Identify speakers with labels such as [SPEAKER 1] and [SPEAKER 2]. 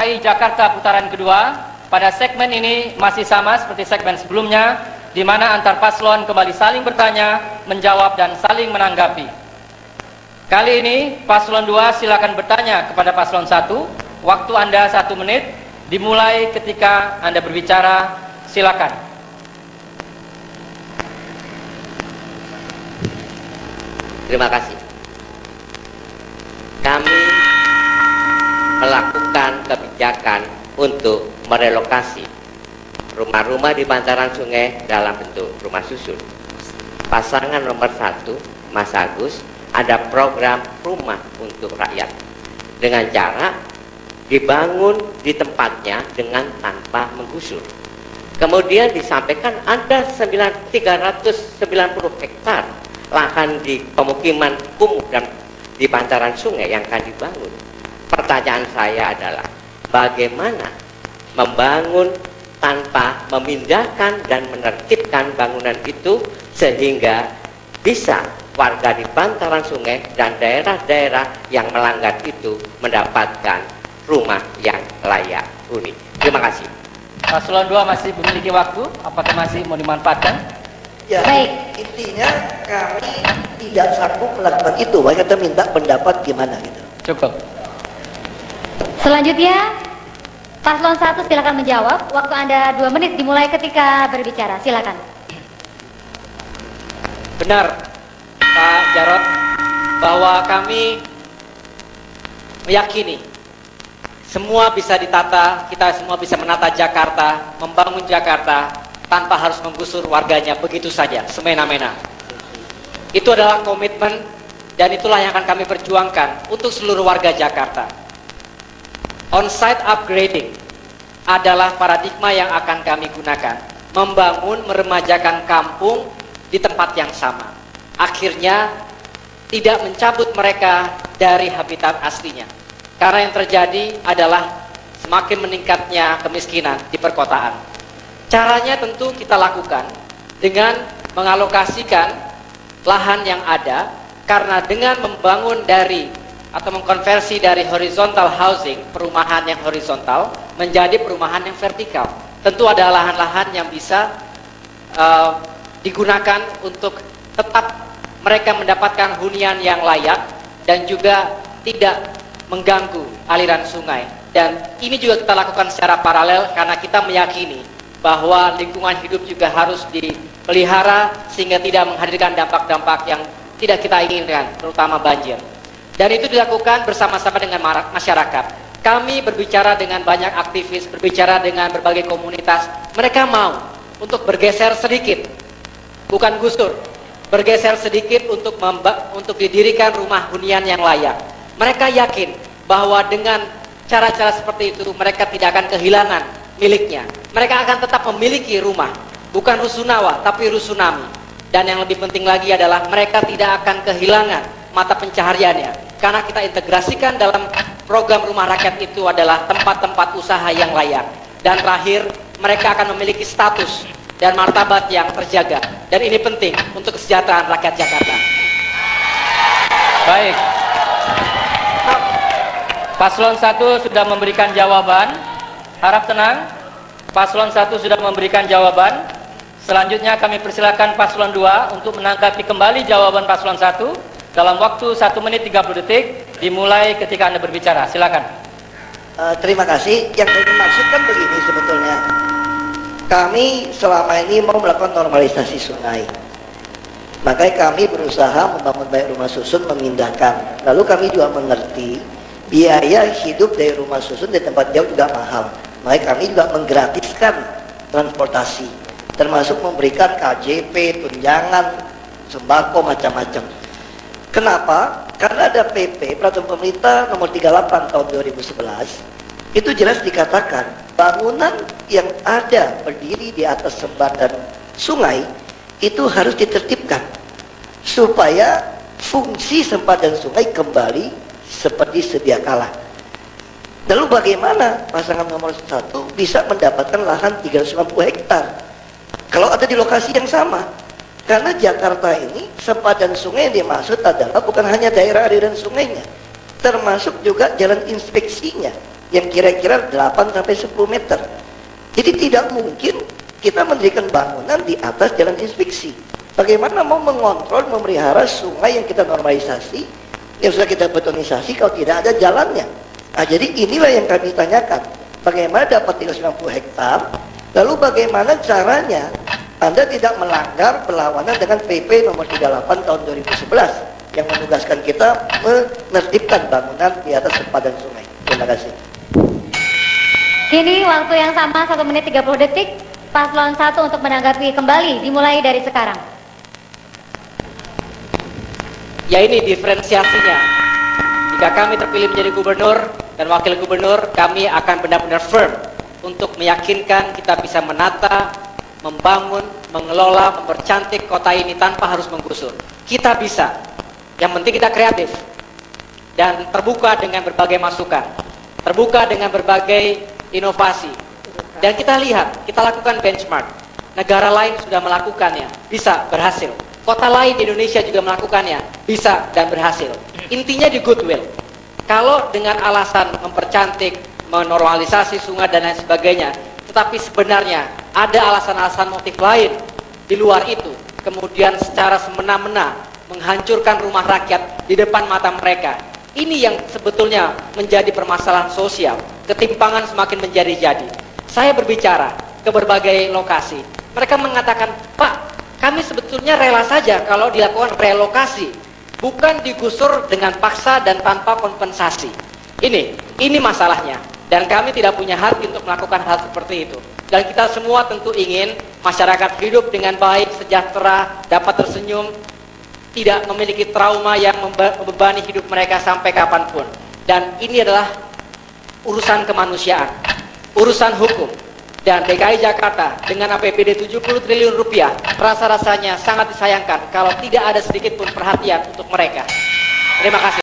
[SPEAKER 1] DKI Jakarta putaran kedua. Pada segmen ini masih sama seperti segmen sebelumnya, di mana antar paslon kembali saling bertanya, menjawab, dan saling menanggapi. Kali ini paslon 2 silakan bertanya kepada paslon 1. Waktu Anda 1 menit, dimulai ketika Anda berbicara. Silakan.
[SPEAKER 2] Terima kasih. Kami melakukan kebijakan untuk merelokasi rumah-rumah di bantaran sungai dalam bentuk rumah susun. Pasangan nomor 1, Mas Agus, ada program rumah untuk rakyat dengan cara dibangun di tempatnya dengan tanpa menggusur. Kemudian disampaikan ada 390 hektar lahan di pemukiman kumuh dan di bantaran sungai yang akan dibangun. Pertanyaan saya adalah, bagaimana membangun tanpa memindahkan dan menertibkan bangunan itu sehingga bisa warga di bantaran sungai dan daerah-daerah yang melanggar itu mendapatkan rumah yang layak huni. Terima kasih.
[SPEAKER 1] Paslon 2 masih memiliki waktu, apakah masih mau dimanfaatkan?
[SPEAKER 3] Ya, baik. Intinya kami tidak sanggup melakukan itu, makanya kita minta pendapat gimana gitu.
[SPEAKER 1] Cukup.
[SPEAKER 4] Selanjutnya, paslon 1 silakan menjawab. Waktu Anda 2 menit dimulai ketika berbicara. Silakan.
[SPEAKER 5] Benar, Pak Jarod, bahwa kami meyakini semua bisa ditata, kita semua bisa menata Jakarta, membangun Jakarta tanpa harus menggusur warganya begitu saja, semena-mena. Itu adalah komitmen dan itulah yang akan kami perjuangkan untuk seluruh warga Jakarta. On-site upgrading adalah paradigma yang akan kami gunakan, membangun, meremajakan kampung di tempat yang sama. Akhirnya tidak mencabut mereka dari habitat aslinya. Karena yang terjadi adalah semakin meningkatnya kemiskinan di perkotaan. Caranya tentu kita lakukan dengan mengalokasikan lahan yang ada, karena dengan membangun dari atau mengkonversi dari horizontal housing, perumahan yang horizontal, menjadi perumahan yang vertikal. Tentu ada lahan-lahan yang bisa digunakan untuk tetap mereka mendapatkan hunian yang layak dan juga tidak mengganggu aliran sungai. Dan ini juga kita lakukan secara paralel karena kita meyakini bahwa lingkungan hidup juga harus dipelihara sehingga tidak menghadirkan dampak-dampak yang tidak kita inginkan, terutama banjir. Dan itu dilakukan bersama-sama dengan masyarakat. Kami berbicara dengan banyak aktivis, berbicara dengan berbagai komunitas. Mereka mau untuk bergeser sedikit, bukan gusur, bergeser sedikit untuk didirikan rumah hunian yang layak. Mereka yakin bahwa dengan cara-cara seperti itu mereka tidak akan kehilangan miliknya. Mereka akan tetap memiliki rumah, bukan rusunawa tapi rusunami. Dan yang lebih penting lagi adalah mereka tidak akan kehilangan mata pencahariannya, karena kita integrasikan dalam program rumah rakyat itu adalah tempat-tempat usaha yang layak. Dan terakhir, mereka akan memiliki status dan martabat yang terjaga. Dan ini penting untuk kesejahteraan rakyat Jakarta.
[SPEAKER 1] Baik. Paslon 1 sudah memberikan jawaban. Harap tenang. Paslon 1 sudah memberikan jawaban. Selanjutnya kami persilakan paslon 2 untuk menanggapi kembali jawaban paslon 1 dalam waktu 1 menit 30 detik, dimulai ketika Anda berbicara. Silakan.
[SPEAKER 3] Terima kasih. Yang saya maksudkan begini sebetulnya. Kami selama ini mau melakukan normalisasi sungai. Makanya kami berusaha membangun banyak rumah susun, memindahkan. Lalu kami juga mengerti biaya hidup dari rumah susun di tempat jauh juga mahal. Makanya kami juga menggratiskan transportasi, termasuk memberikan KJP, tunjangan, sembako, macam-macam. Kenapa? Karena ada PP, Peraturan Pemerintah Nomor 38 tahun 2011, itu jelas dikatakan bangunan yang ada berdiri di atas sempadan sungai itu harus ditertibkan supaya fungsi sempadan sungai kembali seperti sedia kala. Lalu bagaimana pasangan nomor 1 bisa mendapatkan lahan 350 hektar kalau ada di lokasi yang sama? Karena Jakarta ini sempadan sungai yang dimaksud adalah bukan hanya daerah aliran sungainya, termasuk juga jalan inspeksinya. yang kira-kira 8 sampai 10 meter. Jadi tidak mungkin kita mendirikan bangunan di atas jalan inspeksi. Bagaimana mau mengontrol, memelihara sungai yang kita normalisasi, yang sudah kita betonisasi kalau tidak ada jalannya? Nah, jadi inilah yang kami tanyakan. Bagaimana dapat 390 hektar? Lalu bagaimana caranya Anda tidak melanggar berlawanan dengan PP nomor 38 tahun 2011 yang menugaskan kita menertibkan bangunan di atas sempadan sungai. Terima kasih.
[SPEAKER 4] Kini waktu yang sama 1 menit 30 detik. Paslon 1 untuk menanggapi kembali, dimulai dari sekarang.
[SPEAKER 5] Ya, ini diferensiasinya. Jika kami terpilih menjadi gubernur dan wakil gubernur, kami akan benar-benar firm untuk meyakinkan kita bisa menata, membangun, mengelola, mempercantik kota ini tanpa harus menggusur. Kita bisa. Yang penting kita kreatif dan terbuka dengan berbagai masukan, terbuka dengan berbagai inovasi. Dan kita lihat, kita lakukan benchmark. Negara lain sudah melakukannya, bisa berhasil. Kota lain di Indonesia juga melakukannya, bisa dan berhasil. Intinya di goodwill. Kalau dengan alasan mempercantik, menormalisasi sungai dan lain sebagainya, tetapi sebenarnya ada alasan-alasan motif lain di luar itu, kemudian secara semena-mena menghancurkan rumah rakyat di depan mata mereka. Ini yang sebetulnya menjadi permasalahan sosial. Ketimpangan semakin menjadi-jadi. Saya berbicara ke berbagai lokasi. Mereka mengatakan, Pak, kami sebetulnya rela saja kalau dilakukan relokasi, bukan digusur dengan paksa dan tanpa kompensasi. Ini masalahnya. Dan kami tidak punya hati untuk melakukan hal seperti itu. Dan kita semua tentu ingin masyarakat hidup dengan baik, sejahtera, dapat tersenyum, tidak memiliki trauma yang membebani hidup mereka sampai kapanpun. Dan ini adalah urusan kemanusiaan, urusan hukum. Dan DKI Jakarta dengan APBD 70 triliun rupiah, rasa-rasanya sangat disayangkan kalau tidak ada sedikit pun perhatian untuk mereka. Terima kasih.